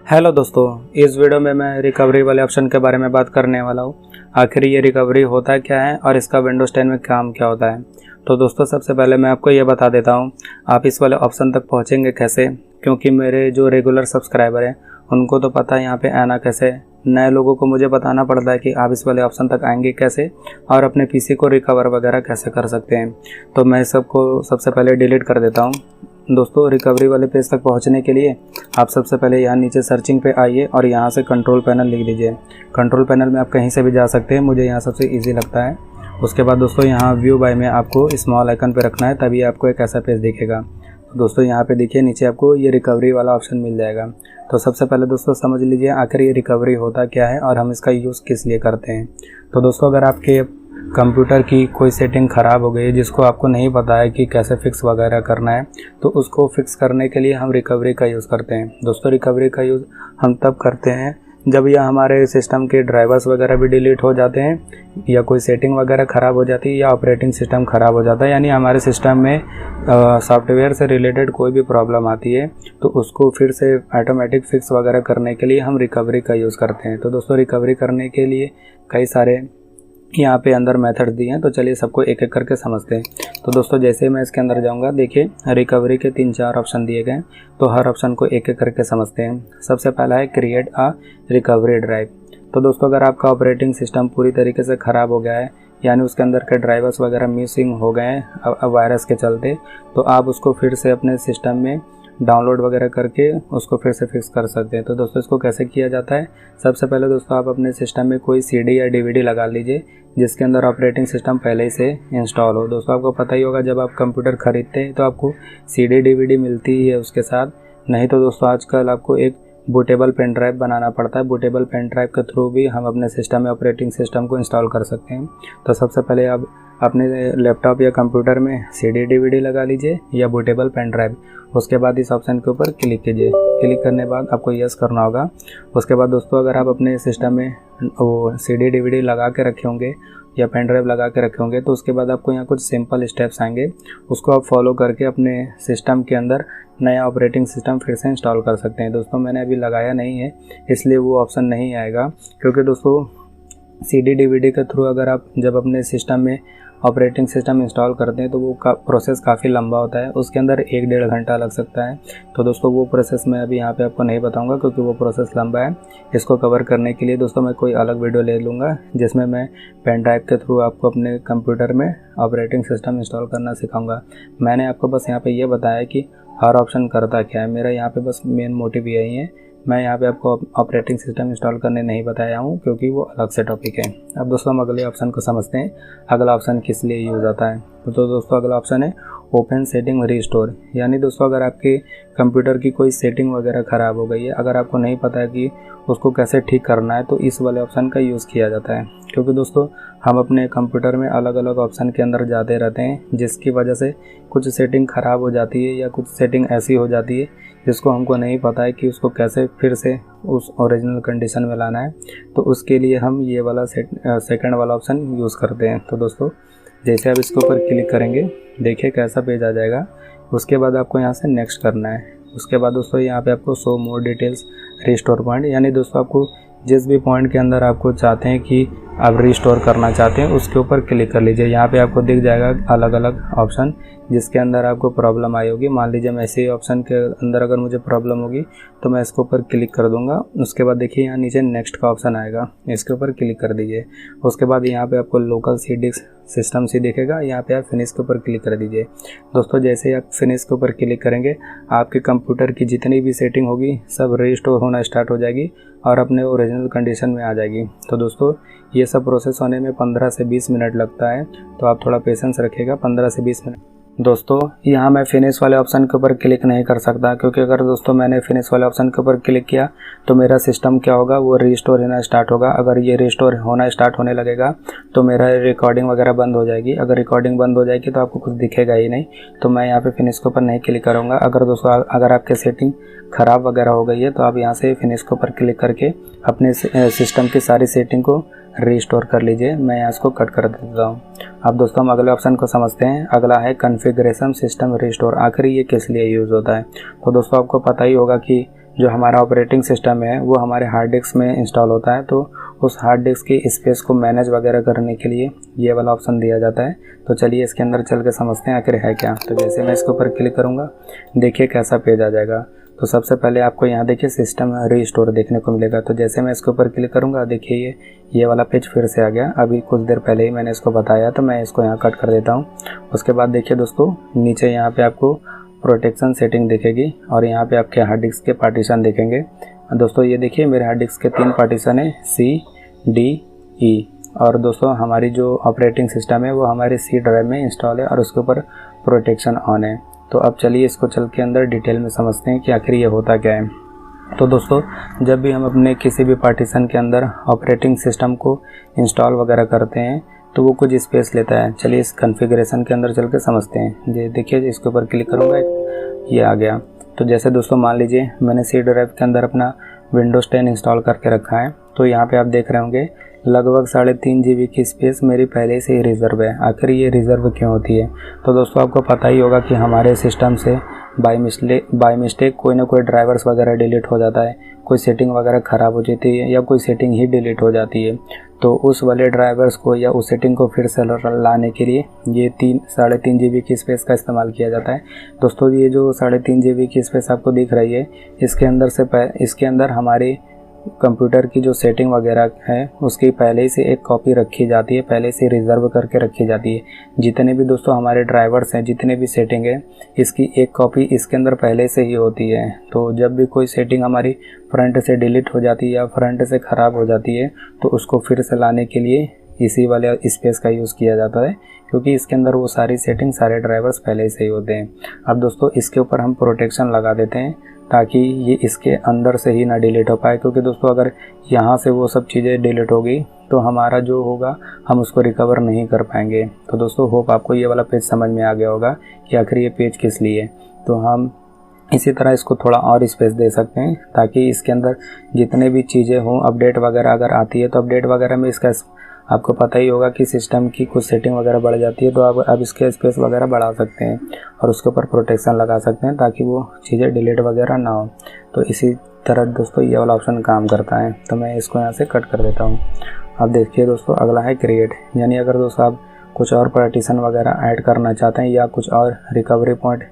Hello दोस्तों, इस video में मैं रिकवरी वाले ऑप्शन के बारे में बात करने वाला हूँ। आखिर ये रिकवरी होता क्या है और इसका विंडोज 10 में काम क्या होता है। तो दोस्तों, सबसे पहले मैं आपको ये बता देता हूँ आप इस वाले ऑप्शन तक पहुँचेंगे कैसे, क्योंकि मेरे जो रेगुलर सब्सक्राइबर हैं उनको तो पता है यहाँ पे आना कैसे। नए लोगों को मुझे बताना पड़ता है कि आप इस वाले ऑप्शन तक आएंगे कैसे और अपने पीसी को रिकवर वगैरह कैसे कर सकते हैं। तो मैं सबको सबसे पहले डिलीट कर देता हूँ। दोस्तों, रिकवरी वाले पेज तक पहुंचने के लिए आप सबसे पहले यहाँ नीचे सर्चिंग पे आइए और यहाँ से कंट्रोल पैनल लिख दीजिए। कंट्रोल पैनल में आप कहीं से भी जा सकते हैं, मुझे यहाँ सबसे इजी लगता है। उसके बाद दोस्तों, यहाँ व्यू बाय में आपको स्मॉल आइकन पे रखना है, तभी आपको एक ऐसा पेज दिखेगा। तो दोस्तों, यहाँ पे देखिए नीचे आपको ये रिकवरी वाला ऑप्शन मिल जाएगा। तो सबसे पहले दोस्तों समझ लीजिए आखिर ये रिकवरी होता क्या है और हम इसका यूज़ किस लिए करते हैं। तो दोस्तों, अगर आपके कंप्यूटर की कोई सेटिंग ख़राब हो गई है जिसको आपको नहीं पता है कि कैसे फिक्स वगैरह करना है, तो उसको फिक्स करने के लिए हम रिकवरी का यूज़ करते हैं। दोस्तों, रिकवरी का यूज़ हम तब करते हैं जब या हमारे सिस्टम के ड्राइवर्स वगैरह भी डिलीट हो जाते हैं, या कोई सेटिंग वगैरह ख़राब हो जाती है, या ऑपरेटिंग सिस्टम ख़राब हो जाता है, यानी हमारे सिस्टम में सॉफ्टवेयर से रिलेटेड कोई भी प्रॉब्लम आती है, तो उसको फिर से ऑटोमेटिक फिक्स वगैरह करने के लिए हम रिकवरी का यूज़ करते हैं। तो दोस्तों, रिकवरी करने के लिए कई सारे यहाँ पे अंदर मेथड दिए हैं, तो चलिए सबको एक एक करके समझते हैं। तो दोस्तों, जैसे मैं इसके अंदर जाऊँगा, देखिए रिकवरी के 3-4 ऑप्शन दिए गए, तो हर ऑप्शन को एक एक करके समझते हैं। सबसे पहला है क्रिएट अ रिकवरी ड्राइव। तो दोस्तों, अगर आपका ऑपरेटिंग सिस्टम पूरी तरीके से ख़राब हो गया है, यानी उसके अंदर के ड्राइवर्स वगैरह मिसिंग हो गए हैं वायरस के चलते, तो आप उसको फिर से अपने सिस्टम में डाउनलोड वगैरह करके उसको फिर से फिक्स कर सकते हैं। तो दोस्तों, इसको कैसे किया जाता है। सबसे पहले दोस्तों, आप अपने सिस्टम में कोई सीडी या डीवीडी लगा लीजिए जिसके अंदर ऑपरेटिंग सिस्टम पहले ही से इंस्टॉल हो। दोस्तों, आपको पता ही होगा जब आप कंप्यूटर ख़रीदते हैं तो आपको सीडी डीवीडी मिलती ही है उसके साथ। नहीं तो दोस्तों, आजकल आपको एक बूटेबल पेन ड्राइव बनाना पड़ता है। बूटेबल पेन ड्राइव के थ्रू भी हम अपने सिस्टम में ऑपरेटिंग सिस्टम को इंस्टॉल कर सकते हैं। तो सबसे पहले आप अपने लैपटॉप या कंप्यूटर में सीडी डीवीडी लगा लीजिए या बूटेबल पेन ड्राइव। उसके बाद इस ऑप्शन के ऊपर क्लिक कीजिए। क्लिक करने के बाद आपको यस करना होगा। उसके बाद दोस्तों, अगर आप अपने सिस्टम में वो सीडी डीवीडी लगा के रखे होंगे या पेन ड्राइव लगा के रखे होंगे, तो उसके बाद आपको यहाँ कुछ सिंपल स्टेप्स आएंगे, उसको आप फॉलो करके अपने सिस्टम के अंदर नया ऑपरेटिंग सिस्टम फिर से इंस्टॉल कर सकते हैं। दोस्तों, मैंने अभी लगाया नहीं है इसलिए वो ऑप्शन नहीं आएगा, क्योंकि दोस्तों सीडी डीवीडी के थ्रू अगर आप जब अपने सिस्टम में ऑपरेटिंग सिस्टम इंस्टॉल करते हैं तो वो प्रोसेस काफ़ी लंबा होता है, उसके अंदर 1-1.5 घंटा लग सकता है। तो दोस्तों, वो प्रोसेस मैं अभी यहाँ पे आपको नहीं बताऊंगा क्योंकि वो प्रोसेस लंबा है। इसको कवर करने के लिए दोस्तों मैं कोई अलग वीडियो ले लूँगा जिसमें मैं पेन ड्राइव के थ्रू आपको अपने कंप्यूटर में ऑपरेटिंग सिस्टम इंस्टॉल करना सिखाऊँगा। मैंने आपको बस यहाँ पर ये बताया कि हर ऑप्शन करता क्या है। मेरा यहाँ पर बस मेन मोटिव यही है। मैं यहाँ पे आपको ऑपरेटिंग सिस्टम इंस्टॉल करने नहीं बताया हूँ क्योंकि वो अलग से टॉपिक है। अब दोस्तों, हम अगले ऑप्शन को समझते हैं, अगला ऑप्शन किस लिए यूज़ आता है। तो दोस्तों, अगला ऑप्शन है ओपन सेटिंग रीस्टोर। यानी दोस्तों, अगर आपके कंप्यूटर की कोई सेटिंग वगैरह ख़राब हो गई है, अगर आपको नहीं पता है कि उसको कैसे ठीक करना है, तो इस वाले ऑप्शन का यूज़ किया जाता है। क्योंकि दोस्तों, हम अपने कंप्यूटर में अलग अलग ऑप्शन के अंदर जाते रहते हैं, जिसकी वजह से कुछ सेटिंग ख़राब हो जाती है या कुछ सेटिंग ऐसी हो जाती है जिसको हमको नहीं पता है कि उसको कैसे फिर से उस ओरिजिनल कंडीशन में लाना है। तो उसके लिए हम ये वाला सेकंड वाला ऑप्शन यूज़ करते हैं। तो दोस्तों, जैसे आप इसके ऊपर क्लिक करेंगे, देखिए कैसा पेज आ जाएगा। उसके बाद आपको यहाँ से नेक्स्ट करना है। उसके बाद दोस्तों, यहाँ पे आपको show more details restore point, यानी दोस्तों आपको जिस भी पॉइंट के अंदर आपको चाहते हैं कि आप रिस्टोर करना चाहते हैं उसके ऊपर क्लिक कर लीजिए। यहाँ पे आपको दिख जाएगा अलग अलग ऑप्शन जिसके अंदर आपको प्रॉब्लम आई होगी। मान लीजिए मैं इसी ऑप्शन के अंदर अगर मुझे प्रॉब्लम होगी तो मैं इसके ऊपर क्लिक कर दूंगा। उसके बाद देखिए यहाँ नीचे नेक्स्ट का ऑप्शन आएगा, इसके ऊपर क्लिक कर दीजिए। उसके बाद यहाँ पे आपको लोकल CD सिस्टम से दिखेगा, यहाँ पे आप फिनिश के ऊपर क्लिक कर दीजिए। दोस्तों, जैसे ही आप फिनिश के ऊपर क्लिक करेंगे, आपके कंप्यूटर की जितनी भी सेटिंग होगी सब रिस्टोर होना स्टार्ट हो जाएगी और अपने ओरिजिनल कंडीशन में आ जाएगी। तो दोस्तों, ये सब प्रोसेस होने में 15 से 20 मिनट लगता है, तो आप थोड़ा पेशेंस रखिएगा। 15 से 20 मिनट। दोस्तों, यहाँ मैं फिनिश वाले ऑप्शन के ऊपर क्लिक नहीं कर सकता, क्योंकि अगर दोस्तों मैंने फिनिश वाले ऑप्शन के ऊपर क्लिक किया तो मेरा सिस्टम क्या होगा, वो रिस्टोर होना स्टार्ट होगा। अगर ये रिस्टोर होना स्टार्ट होने लगेगा तो मेरा रिकॉर्डिंग वगैरह बंद हो जाएगी। अगर रिकॉर्डिंग बंद हो जाएगी तो आपको कुछ दिखेगा ही नहीं, तो मैं यहाँ पे फिनिश के ऊपर नहीं क्लिक करूँगा। अगर दोस्तों अगर आपकी सेटिंग ख़राब वगैरह हो गई है तो आप यहाँ से फिनिश के ऊपर क्लिक करके अपने सिस्टम की सारी सेटिंग को रीस्टोर कर लीजिए। मैं यहाँ इसको कट कर देता हूँ। अब दोस्तों, हम अगले ऑप्शन को समझते हैं। अगला है कॉन्फ़िगरेशन सिस्टम रीस्टोर। आखिर ये किस लिए यूज़ होता है। तो दोस्तों, आपको पता ही होगा कि जो हमारा ऑपरेटिंग सिस्टम है वो हमारे हार्ड डिस्क में इंस्टॉल होता है, तो उस हार्ड डिस्क की स्पेस को मैनेज वगैरह करने के लिए ये वाला ऑप्शन दिया जाता है। तो चलिए इसके अंदर चल के समझते हैं आखिर है क्या। तो जैसे मैं इसके ऊपर क्लिक करूँगा, देखिए कैसा पेज आ जाएगा। तो सबसे पहले आपको यहाँ देखिए सिस्टम रीस्टोर देखने को मिलेगा। तो जैसे मैं इसके ऊपर क्लिक करूँगा, देखिए ये वाला पेज फिर से आ गया। अभी कुछ देर पहले ही मैंने इसको बताया, तो मैं इसको यहाँ कट कर देता हूँ। उसके बाद देखिए दोस्तों, नीचे यहाँ पे आपको प्रोटेक्शन सेटिंग दिखेगी और यहाँ पे आपके हार्ड डिस्क के पार्टीशन दिखेंगे। दोस्तों ये देखिए मेरे हार्ड डिस्क के 3 पार्टीशन है, C, D, E। और दोस्तों हमारी जो ऑपरेटिंग सिस्टम है वो हमारे C ड्राइव में इंस्टॉल है और उसके ऊपर प्रोटेक्शन ऑन है। तो अब चलिए इसको चल के अंदर डिटेल में समझते हैं कि आखिर ये होता क्या है। तो दोस्तों जब भी हम अपने किसी भी पार्टीशन के अंदर ऑपरेटिंग सिस्टम को इंस्टॉल वगैरह करते हैं तो वो कुछ स्पेस लेता है। चलिए इस कॉन्फ़िगरेशन के अंदर चल के समझते हैं। ये देखिए इसके ऊपर क्लिक करूँगा, ये आ गया। तो जैसे दोस्तों मान लीजिए मैंने C ड्राइव के अंदर अपना विंडोज़ 10 इंस्टॉल करके रखा है। तो यहाँ पे आप देख रहे होंगे लगभग 3.5 GB की स्पेस मेरी पहले से ही रिज़र्व है। आखिर ये रिज़र्व क्यों होती है? तो दोस्तों आपको पता ही होगा कि हमारे सिस्टम से बाय मिस्टेक कोई ना कोई ड्राइवर्स वगैरह डिलीट हो जाता है, कोई सेटिंग वगैरह ख़राब हो जाती है या कोई सेटिंग ही डिलीट हो जाती है। तो उस वाले ड्राइवर्स को या उस सेटिंग को फिर से लाने के लिए ये 3.5 GB की स्पेस का इस्तेमाल किया जाता है। दोस्तों ये जो 3.5 GB की स्पेस आपको दिख रही है, इसके अंदर हमारी कंप्यूटर की जो सेटिंग वगैरह है उसकी पहले से एक कॉपी रखी जाती है, पहले से रिज़र्व करके रखी जाती है। जितने भी दोस्तों हमारे ड्राइवर्स हैं, जितने भी सेटिंग है, इसकी एक कॉपी इसके अंदर पहले से ही होती है। तो जब भी कोई सेटिंग हमारी फ्रंट से डिलीट हो जाती है या फ्रंट से ख़राब हो जाती है तो उसको फिर से लाने के लिए इसी वाले स्पेस का यूज़ किया जाता है, क्योंकि इसके अंदर वो सारी सेटिंग, सारे ड्राइवर्स पहले से ही होते हैं। अब दोस्तों इसके ऊपर हम प्रोटेक्शन लगा देते हैं ताकि ये इसके अंदर से ही ना डिलीट हो पाए, क्योंकि दोस्तों अगर यहाँ से वो सब चीज़ें डिलीट होगी तो हमारा जो होगा हम उसको रिकवर नहीं कर पाएंगे। तो दोस्तों होप आपको ये वाला पेज समझ में आ गया होगा कि आखिर ये पेज किस लिए है। तो हम इसी तरह इसको थोड़ा और स्पेस दे सकते हैं ताकि इसके अंदर जितने भी चीज़ें हों, अपडेट वगैरह अगर आती है तो अपडेट वगैरह में इसका आपको पता ही होगा कि सिस्टम की कुछ सेटिंग वगैरह बढ़ जाती है, तो आप इसके स्पेस वगैरह बढ़ा सकते हैं और उसके ऊपर प्रोटेक्शन लगा सकते हैं ताकि वो चीज़ें डिलीट वगैरह ना हो। तो इसी तरह दोस्तों ये वाला ऑप्शन काम करता है। तो मैं इसको यहाँ से कट कर देता हूँ। अब देखिए दोस्तों अगला है क्रिएट, यानी अगर दोस्तों आप कुछ और पार्टीशन वगैरह ऐड करना चाहते हैं या कुछ और रिकवरी पॉइंट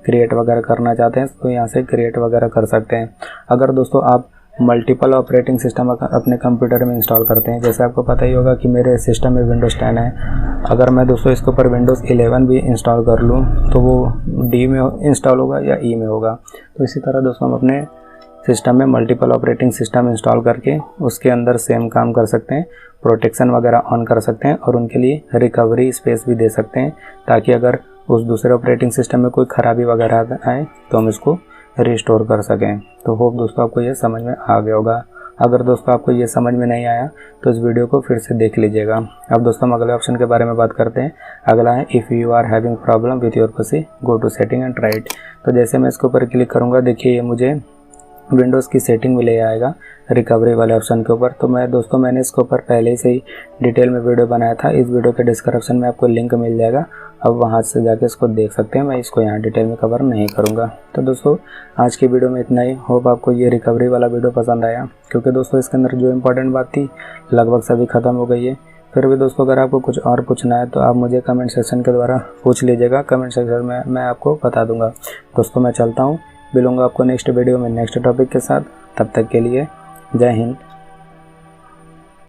क्रिएट वगैरह करना चाहते हैं तो यहाँ से क्रिएट वगैरह कर सकते हैं। अगर दोस्तों आप मल्टीपल ऑपरेटिंग सिस्टम अपने कंप्यूटर में इंस्टॉल करते हैं, जैसे आपको पता ही होगा कि मेरे सिस्टम में विंडोज़ 10 है, अगर मैं दोस्तों इसके ऊपर विंडोज़ 11 भी इंस्टॉल कर लूँ तो वो D में इंस्टॉल होगा या E में होगा। तो इसी तरह दोस्तों हम अपने सिस्टम में मल्टीपल ऑपरेटिंग सिस्टम इंस्टॉल करके उसके अंदर सेम काम कर सकते हैं, प्रोटेक्शन वगैरह ऑन कर सकते हैं और उनके लिए रिकवरी स्पेस भी दे सकते हैं ताकि अगर उस दूसरे ऑपरेटिंग सिस्टम में कोई ख़राबी वगैरह आए तो हम इसको रिस्टोर कर सकें। तो होप दोस्तों आपको ये समझ में आ गया होगा। अगर दोस्तों आपको ये समझ में नहीं आया तो इस वीडियो को फिर से देख लीजिएगा। अब दोस्तों हम अगले ऑप्शन के बारे में बात करते हैं। अगला है if you are having problem with your PC go to setting and try it. तो जैसे मैं इसके ऊपर क्लिक करूँगा, देखिए ये मुझे विंडोज़ की सेटिंग में ले आएगा रिकवरी वाले ऑप्शन के ऊपर। तो मैंने इसके ऊपर पहले से ही डिटेल में वीडियो बनाया था, इस वीडियो के डिस्क्रिप्शन में आपको लिंक मिल जाएगा, अब वहाँ से जाके इसको देख सकते हैं। मैं इसको यहाँ डिटेल में कवर नहीं करूँगा। तो दोस्तों आज की वीडियो में इतना ही। होप आपको ये रिकवरी वाला वीडियो पसंद आया, क्योंकि दोस्तों इसके अंदर जो इंपॉर्टेंट बात थी लगभग सभी ख़त्म हो गई है। फिर भी दोस्तों अगर आपको कुछ और पूछना है तो आप मुझे कमेंट सेक्शन के द्वारा पूछ लीजिएगा, कमेंट सेक्शन में मैं आपको बता दूँगा। दोस्तों मैं चलता हूँ, मिलूँगा आपको नेक्स्ट वीडियो में नेक्स्ट टॉपिक के साथ। तब तक के लिए जय हिंद,